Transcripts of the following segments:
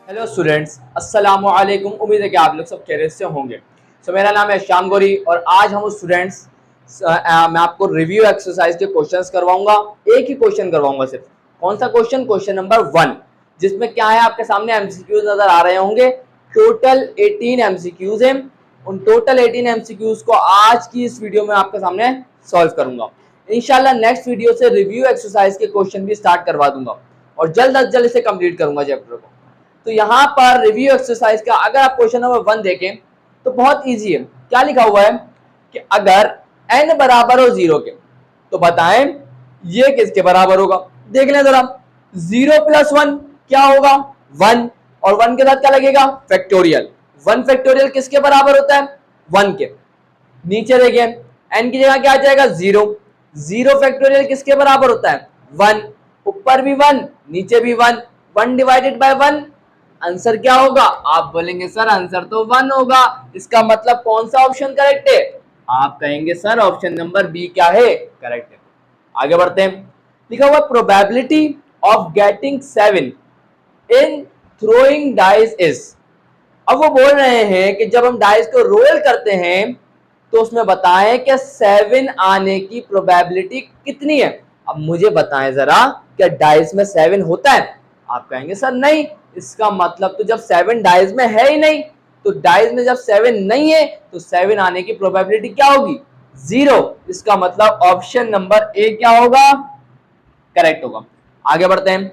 Hello students, अस्सलाम वालेकुम। उम्मीद है कि आप लोग सब खैरियत से होंगे। मेरा नाम है श्याम गौरी और आज हम स्टूडेंट्स मैं आपको रिव्यू एक्सरसाइज के क्वेश्चंस करवाऊंगा। एक ही क्वेश्चन करवाऊंगा सिर्फ। कौन सा क्वेश्चन? क्वेश्चन नंबर 1, जिसमें क्या है आपके सामने एमसीक्यूज नजर आ रहे होंगे। टोटल 18 एमसीक्यूज हैं। उन टोटल 18 एमसीक्यूज को आज की इस वीडियो में आपके सामने सॉल्व करूंगा। इंशाल्लाह नेक्स्ट वीडियो से रिव्यू एक्सरसाइज के क्वेश्चन भी स्टार्ट करवा दूंगा और जल्द अज जल्द इसे कंप्लीट करूंगा चैप्टर को। तो यहाँ पर रिव्यू एक्सरसाइज का अगर आप क्वेश्चन नंबर 1 देखें तो बहुत इजी है। क्या लिखा हुआ है कि अगर n बराबर हो 0 के तो बताएं ये किसके बराबर होगा। देख लें जरा, 0 + 1 क्या होगा? 1, और 1 के साथ क्या लगेगा? फैक्टोरियल। 1 फैक्टोरियल किसके बराबर होता है? 1 के। नीचे देखें, n की जगह क्या आ जाएगा? 0। 0 फैक्टोरियल किसके बराबर होता है? 1। ऊपर भी 1, नीचे भी 1। 1 डिवाइडेड बाय 1, आंसर क्या होगा? आप बोलेंगे सर आंसर तो 1 होगा। इसका मतलब कौन सा ऑप्शन करेक्ट है? आप कहेंगे सर ऑप्शन नंबर बी क्या है? करेक्ट है। आगे बढ़ते हैं। लिखा हुआ probability of getting 7 in throwing dice is. अब वो बोल रहे हैं कि जब हम डाइस को रोल करते हैं तो उसमें बताएं कि 7 आने की प्रोबेबिलिटी कितनी है। अब मुझे बताएं जरा, क्या डाइस में 7 होता है? आप कहेंगे सर नहीं। इसका मतलब तो जब 7 डाइस में है ही नहीं, तो डाइस में जब 7 नहीं है तो 7 आने की प्रोबेबिलिटी क्या होगी? 0। इसका मतलब ऑप्शन नंबर ए क्या होगा? करेक्ट होगा। आगे बढ़ते हैं।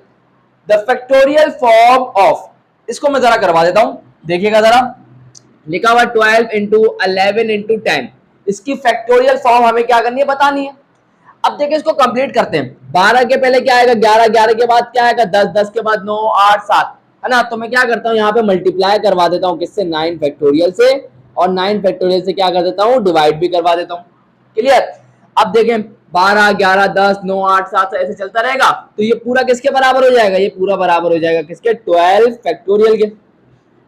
द फैक्टोरियल फॉर्म ऑफ, इसको मैं जरा करवा देता हूं, देखिएगा जरा। लिखा हुआ 12 इंटू 11 इंटू 10। इसकी फैक्टोरियल फॉर्म हमें क्या करनी है? बतानी है। अब देखिए इसको कंप्लीट करते हैं। 12 के पहले क्या आएगा? 11। 11 के बाद क्या आएगा? 10। 10 के बाद 9, 8, 7, है ना। तो मैं क्या करता हूँ, यहाँ पे मल्टीप्लाई करवा देता हूँ किससे? 9 फैक्टोरियल से। और 9 फैक्टोरियल से क्या कर देता हूँ? डिवाइड भी करवा देता हूँ। क्लियर? अब देखें 12, 11, 10, 9, 8, 7 ऐसे चलता रहेगा तो ये पूरा किसके बराबर हो जाएगा? ये पूरा बराबर हो जाएगा किसके? 12 फैक्टोरियल के।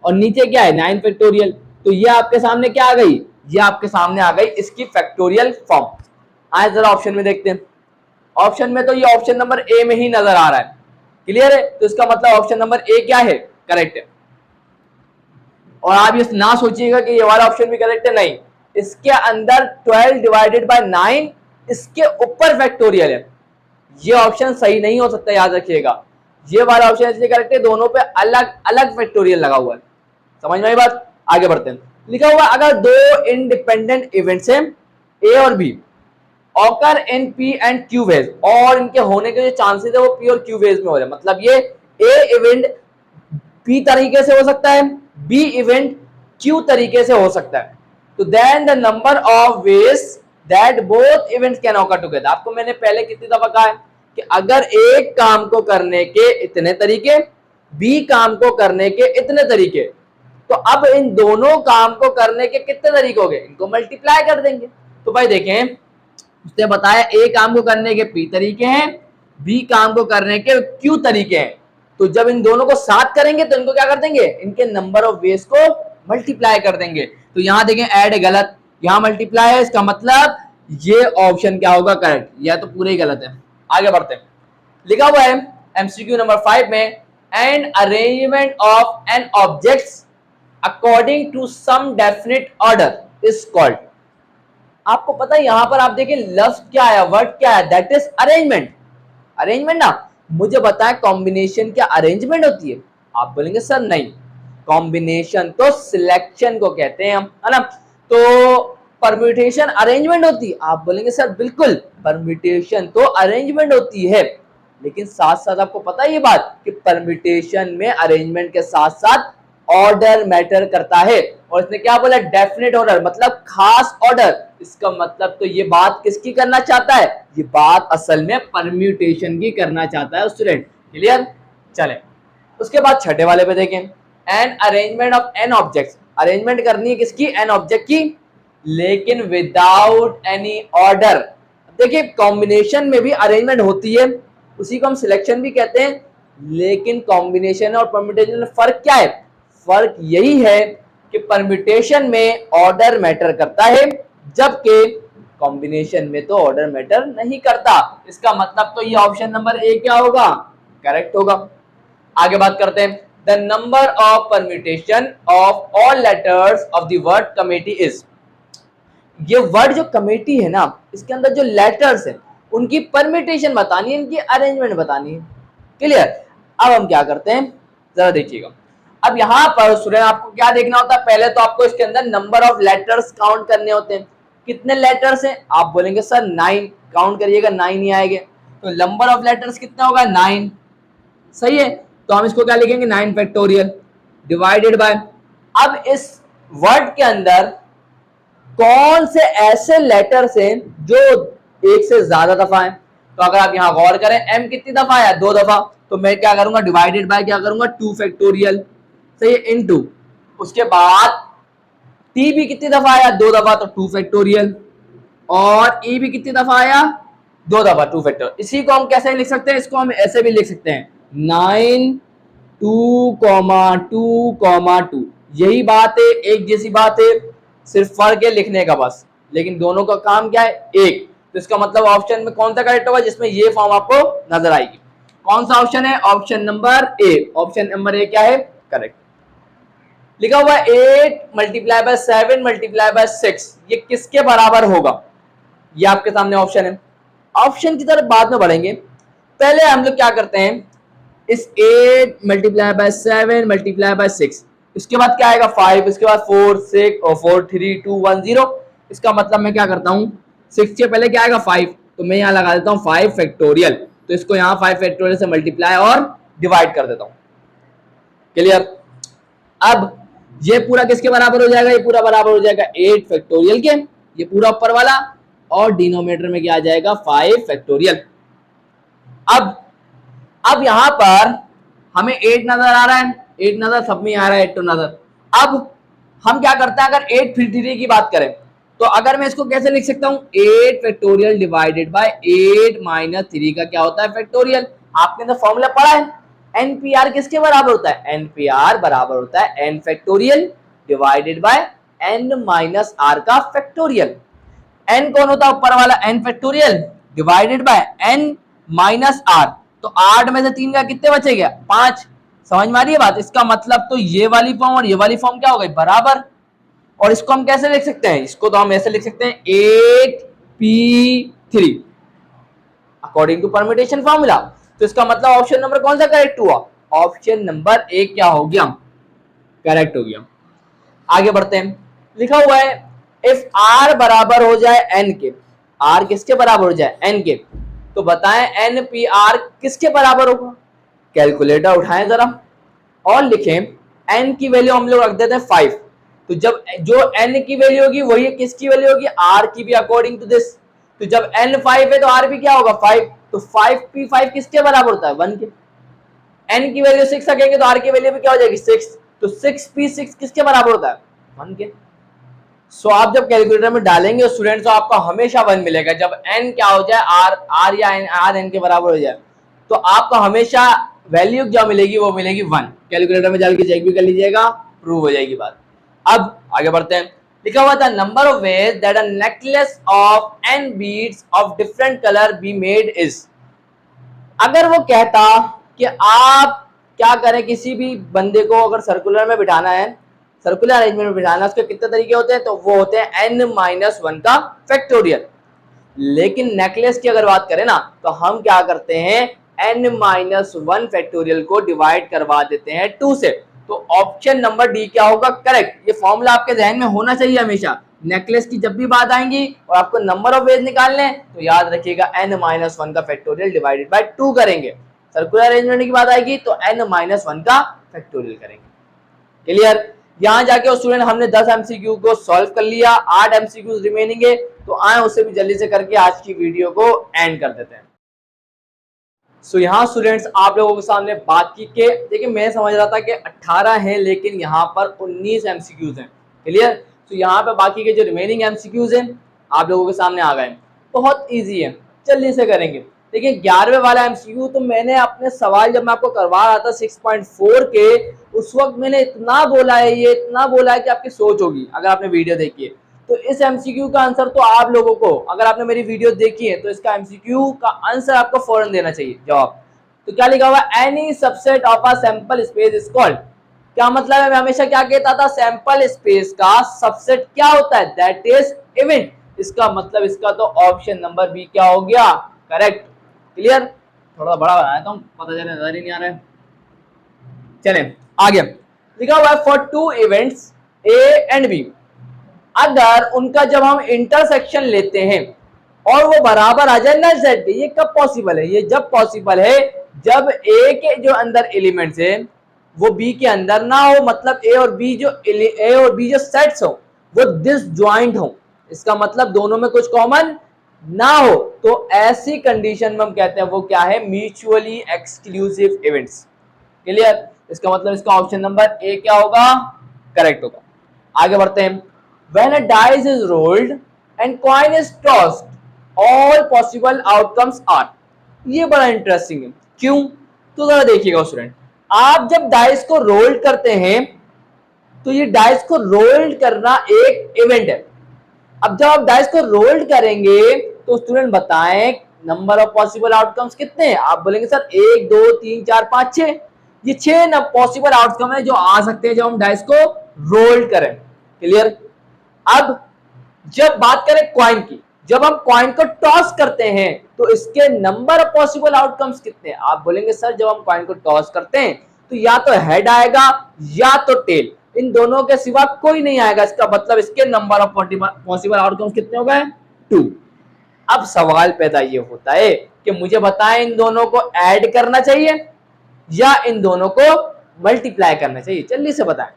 और नीचे क्या है? 9 फैक्टोरियल। तो ये आपके सामने क्या आ गई? ये आपके सामने आ गई इसकी फैक्टोरियल फॉर्म। आए जरा ऑप्शन में देखते हैं। ऑप्शन में तो ये ऑप्शन नंबर ए में ही नजर आ रहा है। क्लियर है? तो इसका मतलब ऑप्शन नंबर ए क्या है? करेक्ट है। और आप ये ना सोचिएगा कि ये वाला ऑप्शन भी करेक्ट है, नहीं। इसके अंदर 12 डिवाइडेड बाय 9, इसके ऊपर फैक्टोरियल है। ये ऑप्शन सही नहीं हो सकता, याद रखिएगा। ये वाला ऑप्शन इसलिए करेक्ट है, दोनों पे अलग अलग फैक्टोरियल लगा हुआ है। समझ में आई बात? आगे बढ़ते हैं। लिखा हुआ अगर दो इंडिपेंडेंट इवेंट्स हैं ए और B, occur in P and Q ways, और इनके होने के जो चांसेस है वो पी और क्यू वेज में हो रहे हैं। मतलब ये ए इवेंट पी तरीके से हो सकता है, बी इवेंट क्यू तरीके से हो सकता है। तो then the number of ways that both events can occur together. आपको मैंने पहले कितनी दफा कहा है कि अगर एक काम को करने के इतने तरीके, बी काम को करने के इतने तरीके, तो अब इन दोनों काम को करने के कितने तरीके हो गए? इनको मल्टीप्लाई कर देंगे। तो भाई देखें, उसने बताया ए काम को करने के पी तरीके हैं, बी काम को करने के क्यू तरीके हैं। तो जब इन दोनों को साथ करेंगे तो इनको क्या कर देंगे? इनके नंबर ऑफ वेज को मल्टीप्लाई कर देंगे। तो यहां देखें ऐड है गलत, यहां मल्टीप्लाई है। इसका मतलब ये ऑप्शन क्या होगा? करेक्ट। यह तो पूरे ही गलत है। आगे बढ़ते हैं। लिखा हुआ है एमसीक्यू नंबर 5 में, an arrangement of n objects according to some definite order is called. आपको पता है यहां पर आप देखिए लफ्ज क्या है, वर्ड क्या है? That is arrangement. अरेंजमेंट ना, मुझे बताएं कॉम्बिनेशन क्या अरेंजमेंट होती है? आप बोलेंगे सर नहीं, कॉम्बिनेशन तो सिलेक्शन को कहते हैं हम, है ना। तो परम्यूटेशन अरेंजमेंट होती है? आप बोलेंगे सर बिल्कुल, परम्यूटेशन तो अरेंजमेंट होती है। लेकिन साथ साथ आपको पता है ये बात कि परम्यूटेशन में अरेंजमेंट के साथ साथ ऑर्डर मैटर करता है। और इसने क्या बोला? डेफिनेट ऑर्डर, मतलब खास ऑर्डर। इसका मतलब तो ये बात किसकी करना चाहता है? ये बात असल में परम्यूटेशन की करना चाहता है स्टूडेंट। क्लियर? चले उसके बाद छठे वाले पे देखें, N arrangement of an object. Arrangement करनी है किसकी? एन ऑब्जेक्ट की, लेकिन विदाउट एनी ऑर्डर। देखिए कॉम्बिनेशन में भी अरेंजमेंट होती है, उसी को हम सिलेक्शन भी कहते हैं। लेकिन कॉम्बिनेशन और परम्यूटेशन में फर्क क्या है? फर्क यही है कि परम्यूटेशन में ऑर्डर मैटर करता है, जबकि कॉम्बिनेशन में तो ऑर्डर मैटर नहीं करता। इसका मतलब तो ये ऑप्शन नंबर ए क्या होगा? करेक्ट होगा। आगे बात करते हैं। The number of permutation of all letters of the word committee is. ये वर्ड जो कमेटी है ना, इसके अंदर जो लेटर्स है उनकी परम्यूटेशन बतानी है, इनकी अरेंजमेंट बतानी है। क्लियर। अब हम क्या करते हैं, जरा देखिएगा। अब यहाँ पर स्टूडेंट आपको क्या देखना होता है, पहले तो आपको इसके अंदर नंबर ऑफ लेटर्स काउंट करने होते हैं। कितने लेटर्स हैं, आप बोलेंगे सर 9, काउंट करिएगा 9 ही आएंगे। तो नंबर ऑफ लेटर्स कितना होगा, 9। सही है, तो हम इसको क्या लिखेंगे, 9 फैक्टोरियल डिवाइडेड बाय। अब इस वर्ड के अंदर कौन से ऐसे लेटर्स हैं जो एक से ज्यादा दफा है। तो अगर आप यहां गौर करें, m कितनी दफा आया, 2 दफा, तो मैं क्या करूंगा, डिवाइडेड बाय क्या करूंगा, 2 फैक्टोरियल। सही है, इनटू, उसके बाद t भी कितनी दफा आया, 2 दफा, तो 2 फैक्टोरियल, और e भी कितनी दफा आया, 2 दफा, 2 फैक्टोरियल। इसी को हम कैसे लिख सकते हैं, इसको हम ऐसे भी लिख सकते हैं, 9 2,2,2। यही बात है, एक जैसी बात है, सिर्फ फर्क है लिखने का बस, लेकिन दोनों का काम क्या है, एक। तो इसका मतलब ऑप्शन में कौन सा करेक्ट होगा, जिसमें ये फॉर्म आपको नजर आएगी। कौन सा ऑप्शन है, option number A. Option number A क्या है, करेक्ट। लिखा हुआ 8 मल्टीप्लाई बाय 7 मल्टीप्लाई बाय 6, ये किसके बराबर होगा, ये आपके सामने ऑप्शन है। ऑप्शन की तरफ बाद में बढ़ेंगे, पहले हम लोग क्या करते हैं, इस 8 मल्टीप्लाई बाय 7 मल्टीप्लाई बाय 6, इसके बाद क्या आएगा 5, इसके बाद 4 6 और 4 3 2 1 0। इसका मतलब मैं क्या करता हूँ, 6 के पहले क्या आएगा 5, तो मैं यहाँ लगा देता हूँ 5 फैक्टोरियल। तो इसको यहाँ 5 फैक्टोरियल से मल्टीप्लाई और डिवाइड कर देता हूँ। क्लियर। अब ये पूरा किसके बराबर हो जाएगा, ये पूरा बराबर हो जाएगा 8 फैक्टोरियल के, ये पूरा ऊपर वाला, और डिनोमिनेटर में क्या आ जाएगा 5 फैक्टोरियल। अब यहां पर हमें 8 नजर आ रहा है, 8 नजर सब में आ रहा है, 8 तो नजर। अब हम क्या करते हैं, अगर 8 फिर 3 की बात करें, तो अगर मैं इसको कैसे लिख सकता हूं, 8 फैक्टोरियल डिवाइडेड बाय 8 माइनस 3 का क्या होता है, फैक्टोरियल। आपने तो फॉर्मूला पढ़ा है, एनपीआर किसके बराबर होता है, एनपीआर बराबर होता है n factorial divided by n minus r का फैक्टोरियल। n कौन होता है, ऊपर वाला n factorial divided by n minus r। तो 8 में से 3 का कितने बचेगा, 5। समझ में आ रही है बात। इसका मतलब तो ये वाली फॉर्म और ये वाली फॉर्म क्या हो गई, बराबर। और इसको हम कैसे लिख सकते हैं, इसको तो हम ऐसे लिख सकते हैं 8p3 according to permutation formula. तो इसका मतलब ऑप्शन नंबर कौन सा करेक्ट हुआ, ऑप्शन नंबर ए क्या हो गया, करेक्ट हो गया। आगे बढ़ते हैं, लिखा हुआ है इफ r बराबर हो जाए n के, r किसके बराबर हो जाए, n के, तो बताएं NPR किसके बराबर होगा। कैलकुलेटर उठाएं जरा और लिखें, n की वैल्यू हम लोग रख देते हैं 5। तो जब जो n की वैल्यू होगी वही किसकी वैल्यू होगी, r की भी अकॉर्डिंग टू दिस। तो जब n 5 है तो r भी क्या होगा 5। तो 5p5 किसके बराबर होता है, 1 के। n की वैल्यू 6 रखेंगे तो r की वैल्यू भी क्या हो जाएगी 6। तो 6p6 किसके बराबर होता है, 1 के। सो आप जब कैलकुलेटर में डालेंगे स्टूडेंट्स, तो आपका हमेशा 1 मिलेगा। जब n क्या हो जाए, r या r n के बराबर हो जाए, तो आपको हमेशा वैल्यू जो मिलेगी वो मिलेगी 1। कैलकुलेटर में जाके चेक भी कर लीजिएगा, प्रूव हो जाएगी बात। अब आगे बढ़ते हैं, लिखा हुआ था number of ways that a necklace of n beads of different colour be made is. अगर वो कहता कि आप क्या करें, किसी भी बंदे को अगर सर्कुलर में बिठाना है, सर्कुलर अरेंजमेंट में बिठाना, उसके कितने तरीके होते हैं, तो वो होते हैं n-1 का फैक्टोरियल। लेकिन नेकलेस की अगर बात करें ना, तो हम क्या करते हैं, n-1 फैक्टोरियल को डिवाइड करवा देते हैं 2 से। तो ऑप्शन नंबर डी क्या होगा, करेक्ट। ये फॉर्मूला आपके ध्यान में होना चाहिए हमेशा। नेकलेस की जब भी बात आएंगी और आपको नंबर ऑफ वेज निकालने हैं, तो याद रखिएगा n-1 का फैक्टोरियल डिवाइडेड बाय 2 करेंगे। सर्कुलर अरेंजमेंट की बात आएगी तो n-1 का फैक्टोरियल करेंगे। क्लियर। यहाँ जाके स्टूडेंट हमने 10 एमसीक्यू को सॉल्व कर लिया, 8 एमसीक्यू रिमेनिंग है, तो आए उसे भी जल्दी से करके आज की वीडियो को एंड कर देते हैं। सो यहाँ स्टूडेंट्स आप लोगों के सामने बाकी के, देखिए मैं समझ रहा था कि 18 हैं, लेकिन यहाँ पर 19 एमसीक्यूज हैं। क्लियर। तो यहाँ पे बाकी के जो रिमेनिंग एमसीक्यूज हैं आप लोगों के सामने आ गए। बहुत ईजी है, जल्दी से करेंगे। देखिए 11वें वाला एमसीक्यू तो मैंने अपने सवाल जब मैं आपको करवा रहा था 6.4 के, उस वक्त मैंने इतना बोला है, ये इतना बोला है कि आपकी सोच होगी अगर आपने वीडियो देखी है। तो इस एमसीक्यू का आंसर तो आप लोगों को, अगर आपने मेरी वीडियो देखी है, तो इसका एमसीक्यू का आंसर आपको फौरन देना चाहिए जवाब। तो क्या लिखा हुआ, any subset of a sample space is called. क्या मतलब है, मैं हमेशा क्या कहता था, सैंपल स्पेस का सबसेट क्या होता है, दैट इज इवेंट। इसका मतलब इसका तो ऑप्शन नंबर बी क्या हो गया, करेक्ट। क्लियर, थोड़ा बड़ा बनाया था, पता चले नजर ही नहीं आ रहा है। चले आगे, लिखा हुआ है for two events A and B, अगर उनका जब हम इंटरसेक्शन लेते हैं और वो बराबर आ जाए ना जेड पे, ये कब पॉसिबल है, ये जब पॉसिबल है जब ए के जो अंदर एलिमेंट्स है वो बी के अंदर ना हो, मतलब ए और बी जो सेट्स हो वो डिसजॉइंट हो, इसका मतलब दोनों में कुछ कॉमन ना हो, तो ऐसी कंडीशन में हम कहते हैं वो क्या है, म्यूचुअली एक्सक्लूसिव इवेंट्स। क्लियर, इसका मतलब इसका ऑप्शन नंबर ए क्या होगा, करेक्ट होगा। आगे बढ़ते हैं, when a dice is rolled and coin is tossed all possible outcomes are. ये बड़ा इंटरेस्टिंग है, क्यों, तो जरा देखिएगा स्टूडेंट, आप जब डाइस को रोल करते हैं तो ये डाइस को रोल करना एक इवेंट है। अब जब आप डाइस को रोल करेंगे तो स्टूडेंट बताएं नंबर ऑफ पॉसिबल आउटकम्स कितने हैं, आप बोलेंगे सर 1 2 3 4 5 6, ये 6 पॉसिबल आउटकम है जो आ सकते हैं जब हम डाइस को रोल करें। क्लियर, अब जब बात करें क्वाइन की, जब हम क्वाइन को टॉस करते हैं तो इसके नंबर ऑफ पॉसिबल आउटकम्स कितने हैं, आप बोलेंगे सर जब हम क्वाइन को टॉस करते हैं तो या तो हेड आएगा या तो टेल, इन दोनों के सिवा कोई नहीं आएगा, इसका मतलब इसके नंबर ऑफ पॉसिबल आउटकम्स कितने हो गए, 2। अब सवाल पैदा ये होता है कि मुझे बताएं इन दोनों को ऐड करना चाहिए या इन दोनों को मल्टीप्लाई करना चाहिए, जल्दी से बताएं।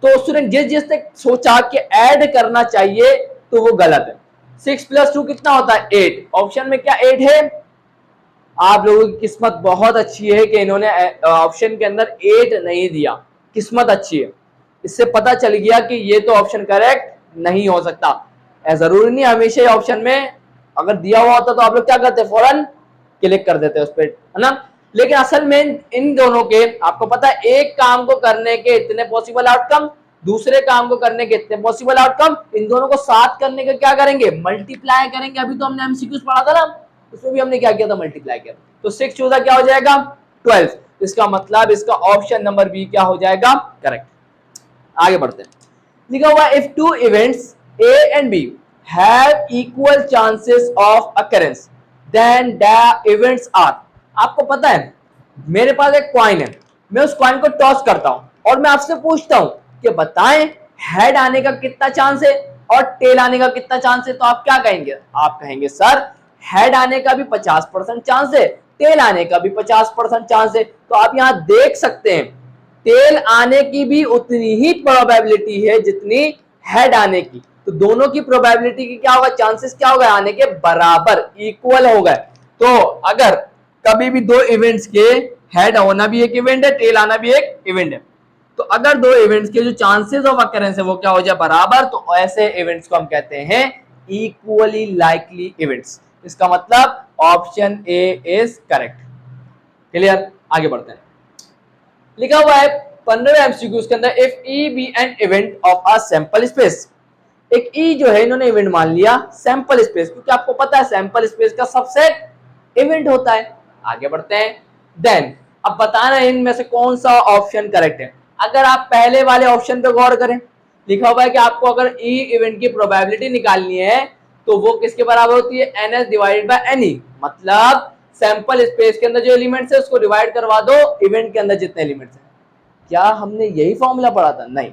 तो स्टूडेंट जिसने सोचा कि ऐड करना चाहिए तो वो गलत है। 6 + 2 कितना होता है, 8। ऑप्शन में क्या 8 है, आप लोगों की किस्मत बहुत अच्छी है कि इन्होंने ऑप्शन के अंदर 8 नहीं दिया, किस्मत अच्छी है, इससे पता चल गया कि ये तो ऑप्शन करेक्ट नहीं हो सकता। जरूरी नहीं हमेशा ऑप्शन में अगर दिया हुआ होता तो आप लोग क्या करते, फौरन क्लिक कर देते उस पर, है ना। लेकिन असल में इन दोनों के आपको पता है, एक काम को करने के इतने पॉसिबल आउटकम, दूसरे काम को करने के इतने पॉसिबल आउटकम, इन दोनों को साथ करने का क्या करेंगे, मल्टीप्लाई करेंगे। अभी तो हमने एमसीक्यूज पढ़ा था ना, उसमें भी हमने क्या किया था, मल्टीप्लाई किया। तो 6 चौदह क्या हो जाएगा, 12। इसका मतलब इसका ऑप्शन नंबर बी क्या हो जाएगा, करेक्ट। आगे बढ़ते हैं, लिखा हुआ if two events A and B have equal chances of occurrence then the events are. आपको पता है मेरे पास एक कॉइन है, मैं उस कॉइन को टॉस करता हूं और मैं आपसे पूछता हूं कि बताएं हेड आने का कितना चांस है और टेल आने का कितना चांस है, तो आप क्या कहेंगे, आप कहेंगे सर हेड आने का भी 50% चांस है, टेल आने का भी 50% चांस है। तो आप यहां देख सकते हैं टेल आने की भी उतनी ही प्रोबेबिलिटी है जितनी हेड आने की, तो दोनों की प्रोबेबिलिटी की क्या होगा, चांसेस क्या होगा, आने के बराबर, इक्वल हो गए। तो अगर कभी भी दो इवेंट्स के हेड होना भी एक इवेंट है, टेल आना भी एक इवेंट है, तो अगर दो इवेंट्स के जो चांसेस ऑफ अकरेंस है वो क्या हो जाए, बराबर, तो ऐसे इवेंट्स को हम कहते हैं इक्वली लाइकली इवेंट्स। इसका मतलब option A is correct. Clear, आगे बढ़ते हैं, लिखा हुआ है 15वें एमसीक्यूज के अंदर, if E be an event of a sample space. एक ई जो है इन्होंने इवेंट मान लिया सैंपल स्पेस, क्योंकि आपको पता है सैंपल स्पेस का सबसेट इवेंट होता है। आगे बढ़ते हैं, देन अब बताना इनमें से कौन सा ऑप्शन करेक्ट है। अगर आप पहले वाले ऑप्शन पे गौर करें, लिखा हुआ है कि आपको अगर ई इवेंट की प्रोबेबिलिटी निकालनी है तो वो किसके बराबर होती है, n S divided by n E. मतलब सैंपल स्पेस के अंदर जो एलिमेंट्स है उसको डिवाइड करवा दो इवेंट के अंदर जितने एलिमेंट्स हैं। क्या हमने यही फॉर्मूला पढ़ा था, नहीं,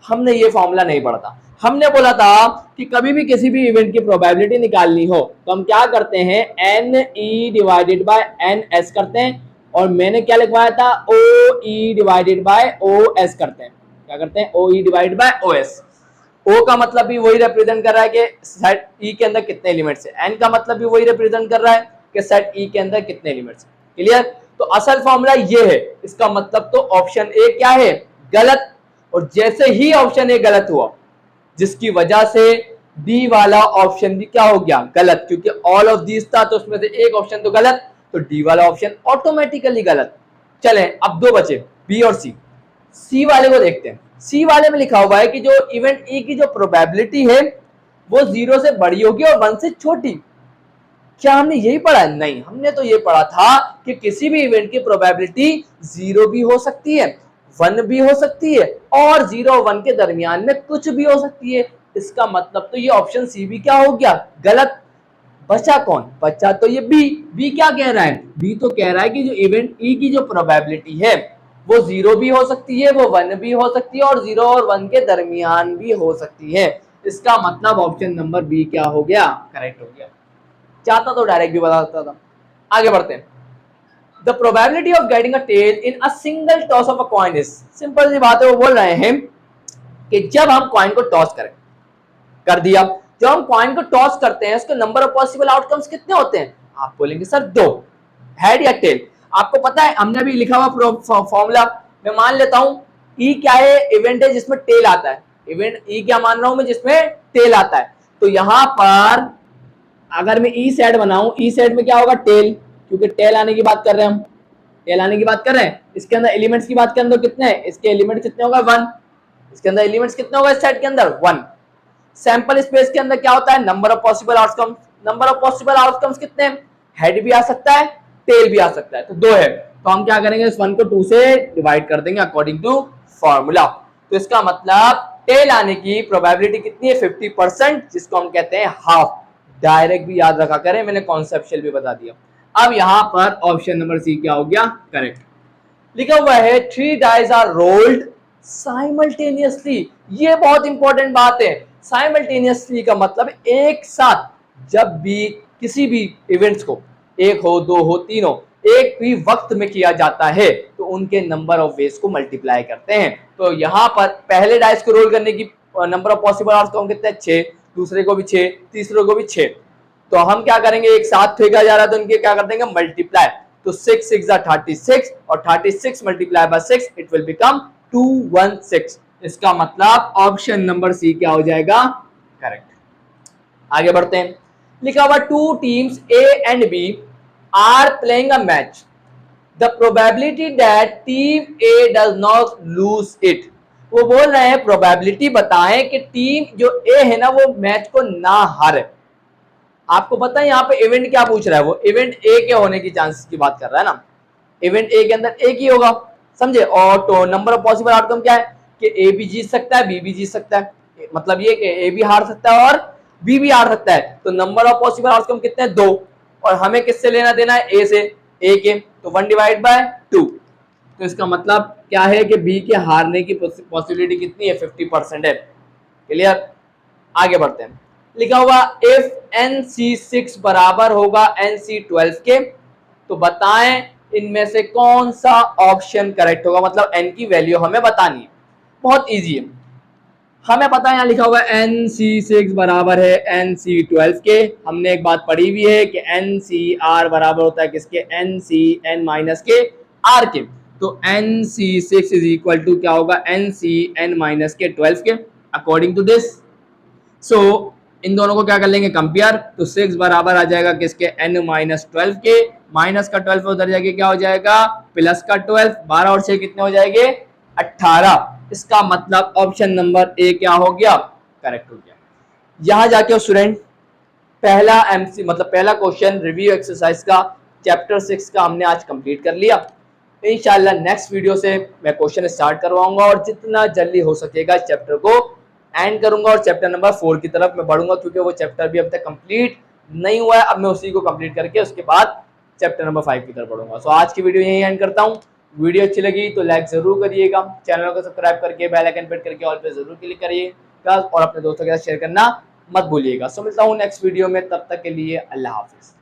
हमने ये फॉर्मूला नहीं पढ़ा था। हमने बोला था कि कभी भी किसी भी इवेंट की प्रोबेबिलिटी निकालनी हो तो हम क्या करते हैं, n E divided by n S करते हैं, और मैंने क्या लिखवाया था, O E divided by O S करते हैं। क्या करते हैं, O E divided by O S. O का मतलब भी वही रिप्रेजेंट कर रहा है कि सेट ई के अंदर कितने एलिमेंट्स है, एन का मतलब भी वही रिप्रेजेंट कर रहा है कि सेट ई के अंदर कितने एलिमेंट्स है। क्लियर, तो असल फॉर्मूला ये है, इसका मतलब तो ऑप्शन ए क्या है, गलत। और जैसे ही ऑप्शन ए गलत हुआ जिसकी वजह से डी वाला ऑप्शन भी क्या हो गया, गलत, क्योंकि ऑल ऑफ दीज था तो उसमें से एक ऑप्शन तो गलत, तो डी वाला ऑप्शन ऑटोमेटिकली गलत। चलें अब दो बचे, बी और सी। सी वाले को देखते हैं। सी वाले में लिखा हुआ है कि जो इवेंट ई की जो प्रोबेबिलिटी है वो 0 से बड़ी होगी और 1 से छोटी। क्या हमने यही पढ़ा है? नहीं, हमने तो ये पढ़ा था कि किसी भी इवेंट की प्रोबेबिलिटी 0 भी हो सकती है, 1 भी हो सकती है और 0 और 1 के दरमियान में कुछ भी हो सकती है। इसका मतलब तो ये ऑप्शन सी भी क्या हो गया? गलत। बचा कौन? बचा तो ये बी। बी क्या कह रहा है? बी तो कह रहा है कि जो इवेंट ई की जो प्रोबेबिलिटी है वो 0 भी हो सकती है, वो 1 भी हो सकती है और 0 और 1 के दरमियान भी हो सकती है। इसका मतलब ऑप्शन नंबर बी क्या हो गया? करेक्ट हो गया। चाहता तो डायरेक्ट भी बता सकता था। आगे बढ़ते हैं। The probability of getting a tail in a single toss of a coin is, simple सी बात है, वो बोल रहे हैं कि जब हम कॉइन को टॉस करें, कर दिया, जब हम कॉइन को टॉस करते हैं उसके नंबर ऑफ पॉसिबल आउटकम्स कितने होते हैं? आप बोलेंगे सर 2, हेड या टेल। आपको पता है हमने अभी लिखा हुआ फॉर्मूला, मैं मान लेता हूं ई क्या है? इवेंट है जिसमें टेल आता है। इवेंट ई क्या मान रहा हूं मैं? जिसमें टेल आता है। तो यहां पर अगर मैं ई सेट बनाऊं, ई सेट में क्या होगा? टेल, क्योंकि टेल आने की बात कर रहे हैं हम, टेल आने की बात कर रहे हैं। इसके अंदर एलिमेंट्स की बात करें तो कितने हैं? इसके एलिमेंट कितने होगा? 1। इसके अंदर एलिमेंट्स कितने होगा? इस सेट के अंदर 1। सैंपल स्पेस के अंदर क्या होता है? Number of possible outcomes. Number of possible outcomes कितने हैं? हेड भी आ सकता है, टेल भी आ सकता है, तो 2 है। तो हम क्या करेंगे? इस 1 को 2 से डिवाइड कर देंगे अकॉर्डिंग टू फॉर्मूला। तो इसका मतलब टेल आने की प्रोबेबिलिटी कितनी है? 50%, जिसको हम कहते हैं हाफ। डायरेक्ट भी याद रखा करें, मैंने कॉन्सेप्चुअल भी बता दिया। अब यहां पर ऑप्शन नंबर सी क्या हो गया? करेक्ट। लिखा हुआ है 3 डाइस आर रोल्ड साइमल्टेनियसली। ये बहुत इंपॉर्टेंट बात है। साइमल्टेनियसली का मतलब एक साथ, जब भी किसी भी इवेंट्स को, 1 हो, 2 हो, 3 हो, एक भी वक्त में किया जाता है तो उनके नंबर ऑफ वेज को मल्टीप्लाई करते हैं। तो यहाँ पर पहले डाइस को रोल करने की नंबर ऑफ पॉसिबल आउटकम कितने? 6, दूसरे को भी 6, तीसरे को भी 6। तो हम क्या करेंगे? एक साथ फेंका जा रहा है तो उनके क्या कर देंगे? मल्टीप्लाई। तो 6 6 36 और 36 multiply by 6 it will become 216। इसका मतलब ऑप्शन नंबर सी क्या हो जाएगा? करेक्ट। आगे बढ़ते हैं। लिखा हुआ 2 teams A and B are playing a match, the probability that team A does not lose it. वो बोल रहे हैं प्रोबेबिलिटी बताएं कि टीम जो ए है ना वो मैच को ना हारे। आपको पता है यहाँ पे इवेंट क्या पूछ रहा है? वो इवेंट ए के होने की चांसेस की बात कर रहा है ना। इवेंट ए के अंदर एक ही होगा, समझे? और तो नंबर ऑफ पॉसिबल आउटकम क्या है? कि ए भी जीत सकता है, बी भी जीत सकता है। मतलब ये कि ए भी हार सकता है और बी भी हार सकता है। तो नंबर ऑफ पॉसिबल आउटकम कितने हैं? 2। और हमें किससे लेना देना है? ए से। ए के तो 1 डिवाइड बाय 2। तो इसका मतलब क्या है कि बी के हारने की पॉसिबिलिटी कितनी है? 50% है। क्लियर? आगे बढ़ते हैं। लिखा हुआ इफ NC6 बराबर होगा NC12 के, तो बताएं इनमें से कौन सा ऑप्शन करेक्ट होगा? मतलब n की वैल्यू हमें बतानी है। बहुत इजी है, हमें पता है यहाँ लिखा हुआ NC6 बराबर है NC12 के। हमने एक बात पढ़ी हुई है कि NCR बराबर होता है किसके? NCN माइनस के R के। तो NC6 इज इक्वल टू क्या होगा? NCN माइनस के 12 के अकॉर्डिंग टू दिस। सो इन दोनों को क्या कर लेंगे? कंपेयर। तो 6 बराबर आ जाएगा किसके? n माइनस 12 के। माइनस का 12 उधर जाके क्या हो जाएगा? प्लस का 12। 12 और 6 कितने हो जाएंगे? 18। इसका मतलब ऑप्शन नंबर ए क्या हो गया? करेक्ट हो गया। यहां जाके स्टूडेंट पहला एमसी मतलब पहला क्वेश्चन रिव्यू एक्सरसाइज का चैप्टर 6 का हमने आज कंप्लीट कर लिया। इंशाल्लाह नेक्स्ट वीडियो से मैं क्वेश्चन स्टार्ट करवाऊंगा और जितना जल्दी हो सकेगा चैप्टर को एंड करूंगा और चैप्टर नंबर 4 की तरफ मैं बढ़ूंगा, क्योंकि वो चैप्टर भी अब तक कंप्लीट नहीं हुआ है। अब मैं उसी को कंप्लीट करके उसके बाद चैप्टर नंबर 5 की तरफ बढ़ूंगा। सो आज की वीडियो यहीं एंड करता हूँ। वीडियो अच्छी लगी तो लाइक जरूर करिएगा, चैनल को सब्सक्राइब करके बेल आइकन प्रेस करके ऑल पे जरूर क्लिक करिएगा और अपने दोस्तों के साथ शेयर करना मत भूलिएगा। सो मिलता हूँ नेक्स्ट वीडियो में, तब तक के लिए अल्लाह हाफिज।